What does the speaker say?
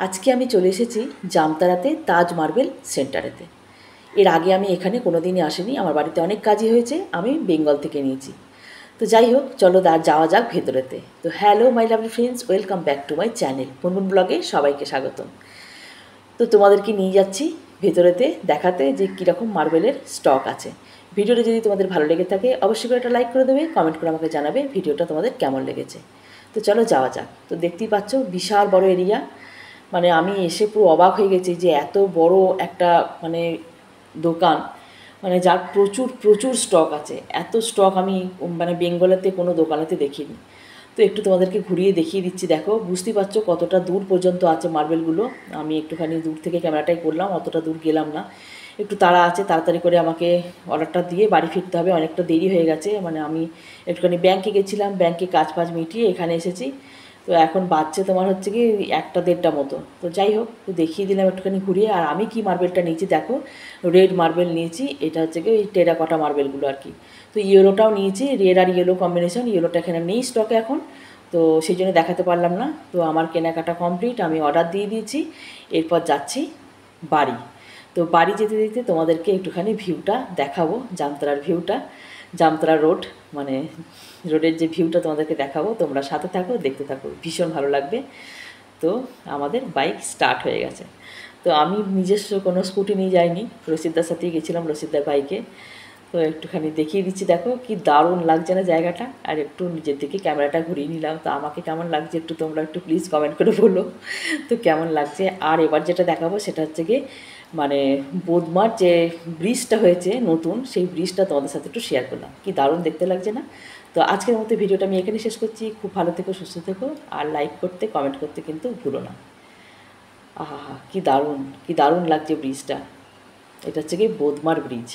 আজকে আমি চলে এসেছি জামতারাতে তাজ মার্বেল সেন্টারেতে। এর আগে আমি এখানে কোনো দিনই আসিনি, আমার বাড়িতে অনেক কাজই হয়েছে, আমি বেঙ্গল থেকে নিয়েছি। তো যাই হোক, চলো যাওয়া যাক ভেতরেতে। তো hello my lovely friends, welcome back to my channel Munmun ব্লগে সবাইকে স্বাগতম। তো তোমাদেরকে নিয়ে যাচ্ছি ভেতরেতে দেখাতে যে কীরকম মার্বেলের স্টক আছে। ভিডিওটা যদি তোমাদের ভালো লেগে থাকে অবশ্যই করে একটা লাইক করে দেবে, কমেন্ট করে আমাকে জানাবে ভিডিওটা তোমাদের কেমন লেগেছে। তো চলো যাওয়া যাক। তো দেখতেই পাচ্ছ বিশাল বড় এরিয়া, মানে আমি এসে পুরো অবাক হয়ে গেছি যে এত বড় একটা মানে দোকান, মানে যার প্রচুর প্রচুর স্টক আছে। এত স্টক আমি মানে বেঙ্গলেতে কোনো দোকানেতে দেখিনি। তো একটু তোমাদেরকে ঘুরিয়ে দেখিয়ে দিচ্ছি, দেখো বুঝতেই পারছো কতটা দূর পর্যন্ত আছে মার্বেলগুলো। আমি একটুখানি দূর থেকে ক্যামেরাটাই করলাম, অতটা দূর গেলাম না, একটু তাড়া আছে, তাড়াতাড়ি করে আমাকে অর্ডারটা দিয়ে বাড়ি ফিরতে হবে, অনেকটা দেরি হয়ে গেছে। মানে আমি একটুখানি ব্যাংকে গেছিলাম, ব্যাংকে কাজ ফাজ মিটিয়ে এখানে এসেছি। তো এখন বাজছে তোমার হচ্ছে কি 1টা-1:30টা মতো। তো যাই হোক, তো দেখিয়ে দিলাম একটুখানি ঘুরিয়ে। আর আমি কি মার্বেলটা নিয়েছি দেখো, রেড মার্বেল নিয়েছি। এটা হচ্ছে কি ওই টেরাকটা মার্বেলগুলো আর কি। তো ইয়েলোটাও নিয়েছি, রেড আর ইয়েলো কম্বিনেশন। ইয়েলোটা এখানে নেই স্টকে এখন, তো সেই জন্য দেখাতে পারলাম না। তো আমার কেনাকাটা কমপ্লিট, আমি অর্ডার দিয়ে দিয়েছি। এরপর যাচ্ছি বাড়ি। তো বাড়ি যেতে যেতে তোমাদেরকে একটুখানি ভিউটা দেখাবো, জামতলার ভিউটা, জামতলা রোড, মানে রোডের যে ভিউটা তোমাদেরকে দেখাবো। তোমরা সাথে থাকো, দেখতে থাকো, ভীষণ ভালো লাগবে। তো আমাদের বাইক স্টার্ট হয়ে গেছে। তো আমি নিজস্ব কোনো স্কুটি নিয়ে যাইনি, রশিদদার সাথেই গেছিলাম, রশিদদার বাইকে। তো একটুখানি দেখিয়ে দিচ্ছি, দেখো কি দারুণ লাগছে না জায়গাটা। আর একটু নিজের দিকে ক্যামেরাটা ঘুরিয়ে নিলাম। তো আমাকে কেমন লাগছে একটু তোমরা একটু প্লিজ কমেন্ট করে বলো তো কেমন লাগছে। আর এবার যেটা দেখাবো সেটা হচ্ছে কি মানে বোদমার যে ব্রিজটা হয়েছে নতুন, সেই ব্রিজটা তোমাদের সাথে একটু শেয়ার করলাম, কি দারুণ দেখতে লাগছে না। তো আজকের মতো ভিডিওটা আমি এখানে শেষ করছি। খুব ভালো থেকো, সুস্থ থেকো, আর লাইক করতে কমেন্ট করতে কিন্তু ভুলো না। আহা হা, কি দারুণ, কি দারুণ লাগছে ব্রিজটা। এটা হচ্ছে কি বোদমার ব্রিজ।